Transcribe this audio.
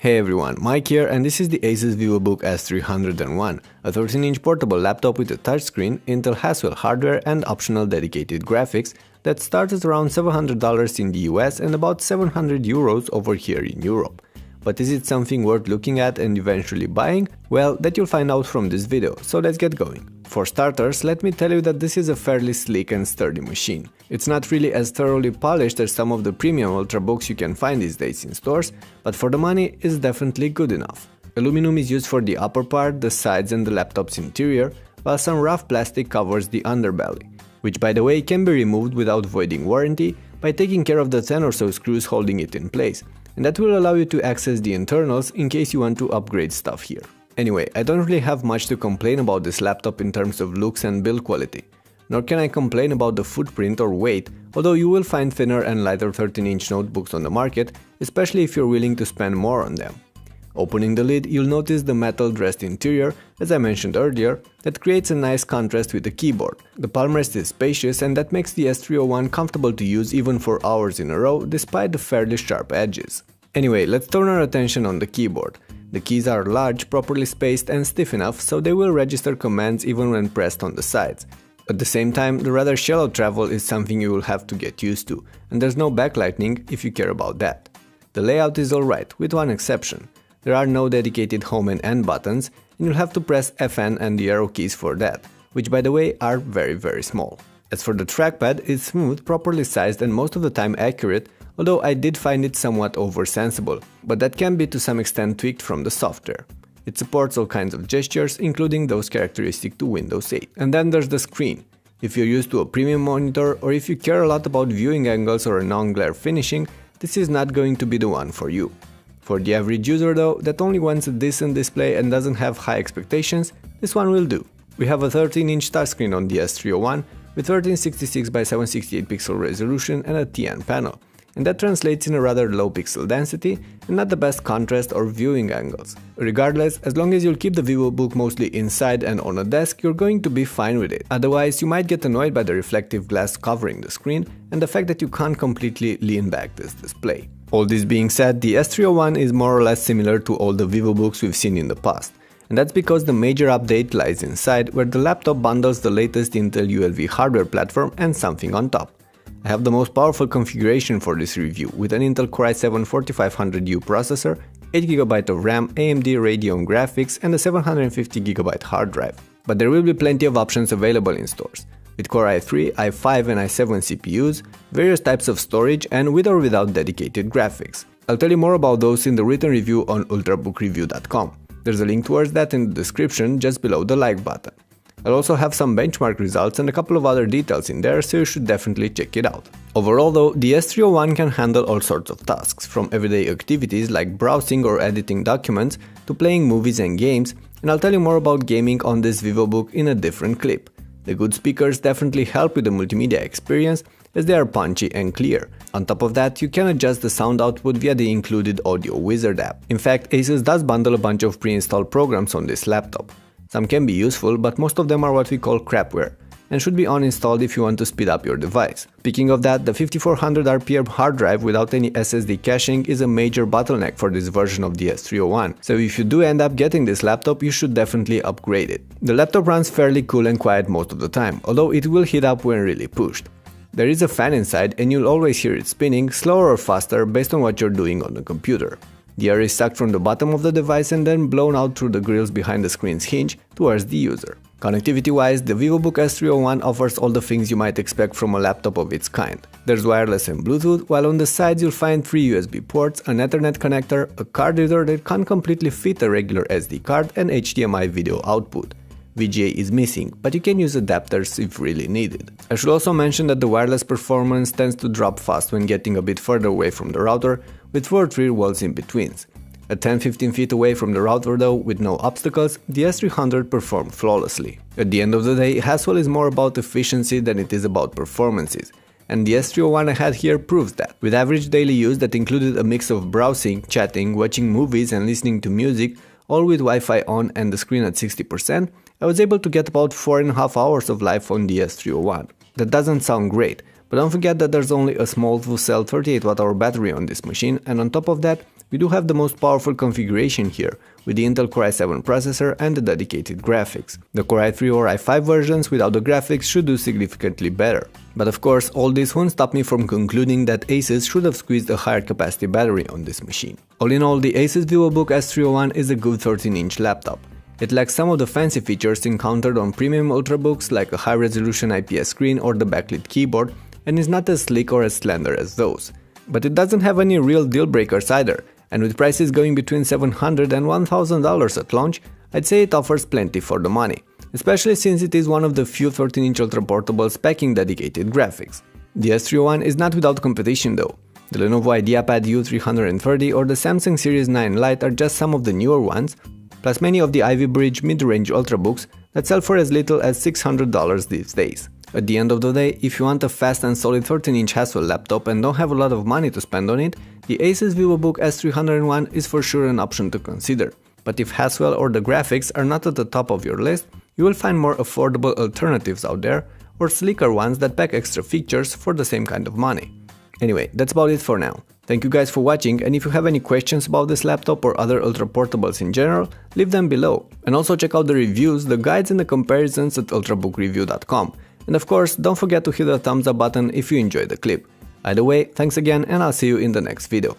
Hey everyone, Mike here, and this is the ASUS Vivobook S301, a 13-inch portable laptop with a touchscreen, Intel Haswell hardware and optional dedicated graphics that starts at around $700 in the US and about 700 euros over here in Europe. But is it something worth looking at and eventually buying? Well, that you'll find out from this video, so let's get going. For starters, let me tell you that this is a fairly sleek and sturdy machine. It's not really as thoroughly polished as some of the premium ultrabooks you can find these days in stores, but for the money, it's definitely good enough. Aluminum is used for the upper part, the sides and the laptop's interior, while some rough plastic covers the underbelly, which by the way can be removed without voiding warranty by taking care of the 10 or so screws holding it in place, and that will allow you to access the internals in case you want to upgrade stuff here. Anyway, I don't really have much to complain about this laptop in terms of looks and build quality. Nor can I complain about the footprint or weight, although you will find thinner and lighter 13-inch notebooks on the market, especially if you're willing to spend more on them. Opening the lid, you'll notice the metal dressed interior, as I mentioned earlier, that creates a nice contrast with the keyboard. The palm rest is spacious and that makes the S301 comfortable to use even for hours in a row, despite the fairly sharp edges. Anyway, let's turn our attention on the keyboard. The keys are large, properly spaced and stiff enough so they will register commands even when pressed on the sides. At the same time, the rather shallow travel is something you will have to get used to, and there's no backlighting if you care about that. The layout is alright, with one exception. There are no dedicated home and end buttons, and you'll have to press FN and the arrow keys for that, which by the way are very small. As for the trackpad, it's smooth, properly sized and most of the time accurate, although I did find it somewhat oversensible, but that can be to some extent tweaked from the software. It supports all kinds of gestures, including those characteristic to Windows 8. And then there's the screen. If you're used to a premium monitor or if you care a lot about viewing angles or a non-glare finishing, this is not going to be the one for you. For the average user though, that only wants a decent display and doesn't have high expectations, this one will do. We have a 13-inch touchscreen on the S301 with 1366 by 768 pixel resolution and a TN panel, and that translates in a rather low pixel density and not the best contrast or viewing angles. Regardless, as long as you'll keep the Vivobook mostly inside and on a desk, you're going to be fine with it. Otherwise, you might get annoyed by the reflective glass covering the screen and the fact that you can't completely lean back this display. All this being said, the S301 is more or less similar to all the Vivobooks we've seen in the past. And that's because the major update lies inside, where the laptop bundles the latest Intel ULV hardware platform and something on top. I have the most powerful configuration for this review with an Intel Core i7-4500U processor, 8GB of RAM, AMD Radeon graphics and a 750GB hard drive. But there will be plenty of options available in stores, with Core i3, i5 and i7 CPUs, various types of storage and with or without dedicated graphics. I'll tell you more about those in the written review on ultrabookreview.com. There's a link towards that in the description just below the like button. I'll also have some benchmark results and a couple of other details in there, so you should definitely check it out. Overall though, the S301 can handle all sorts of tasks, from everyday activities like browsing or editing documents to playing movies and games, and I'll tell you more about gaming on this Vivobook in a different clip. The good speakers definitely help with the multimedia experience as they are punchy and clear. On top of that, you can adjust the sound output via the included Audio Wizard app. In fact, ASUS does bundle a bunch of pre-installed programs on this laptop. Some can be useful, but most of them are what we call crapware, and should be uninstalled if you want to speed up your device. Speaking of that, the 5400 RPM hard drive without any SSD caching is a major bottleneck for this version of the S301, so if you do end up getting this laptop, you should definitely upgrade it. The laptop runs fairly cool and quiet most of the time, although it will heat up when really pushed. There is a fan inside and you'll always hear it spinning, slower or faster based on what you're doing on the computer. The air is sucked from the bottom of the device and then blown out through the grills behind the screen's hinge towards the user. Connectivity-wise, the Vivobook S301 offers all the things you might expect from a laptop of its kind. There's wireless and Bluetooth, while on the sides you'll find 3 USB ports, an Ethernet connector, a card reader that can't completely fit a regular SD card, and HDMI video output. VGA is missing, but you can use adapters if really needed. I should also mention that the wireless performance tends to drop fast when getting a bit further away from the router, with 4 rear walls in betweens. At 10-15 feet away from the router though, with no obstacles, the S300 performed flawlessly. At the end of the day, Haswell is more about efficiency than it is about performances, and the S301 I had here proves that. With average daily use that included a mix of browsing, chatting, watching movies and listening to music, all with Wi-Fi on and the screen at 60%, I was able to get about 4.5 hours of life on the S301. That doesn't sound great, But don't forget that there's only a small full cell 38Wh battery on this machine, and on top of that, we do have the most powerful configuration here, with the Intel Core i7 processor and the dedicated graphics. The Core i3 or i5 versions without the graphics should do significantly better. But of course, all this won't stop me from concluding that ASUS should have squeezed a higher capacity battery on this machine. All in all, the ASUS Vivobook S301 is a good 13-inch laptop. It lacks some of the fancy features encountered on premium ultrabooks like a high-resolution IPS screen or the backlit keyboard, and is not as sleek or as slender as those. But it doesn't have any real deal breakers either, and with prices going between $700 and $1,000 at launch, I'd say it offers plenty for the money, especially since it is one of the few 13-inch ultra-portables packing dedicated graphics. The S301 is not without competition though. The Lenovo IdeaPad U330 or the Samsung Series 9 Lite are just some of the newer ones, plus many of the Ivy Bridge mid-range ultrabooks that sell for as little as $600 these days. At the end of the day, if you want a fast and solid 13-inch Haswell laptop and don't have a lot of money to spend on it, the ASUS Vivobook S301 is for sure an option to consider. But if Haswell or the graphics are not at the top of your list, you will find more affordable alternatives out there, or sleeker ones that pack extra features for the same kind of money. Anyway, that's about it for now. Thank you guys for watching, and if you have any questions about this laptop or other ultra portables in general, leave them below. And also check out the reviews, the guides and the comparisons at ultrabookreview.com. And of course, don't forget to hit the thumbs up button if you enjoyed the clip. Either way, thanks again, and I'll see you in the next video.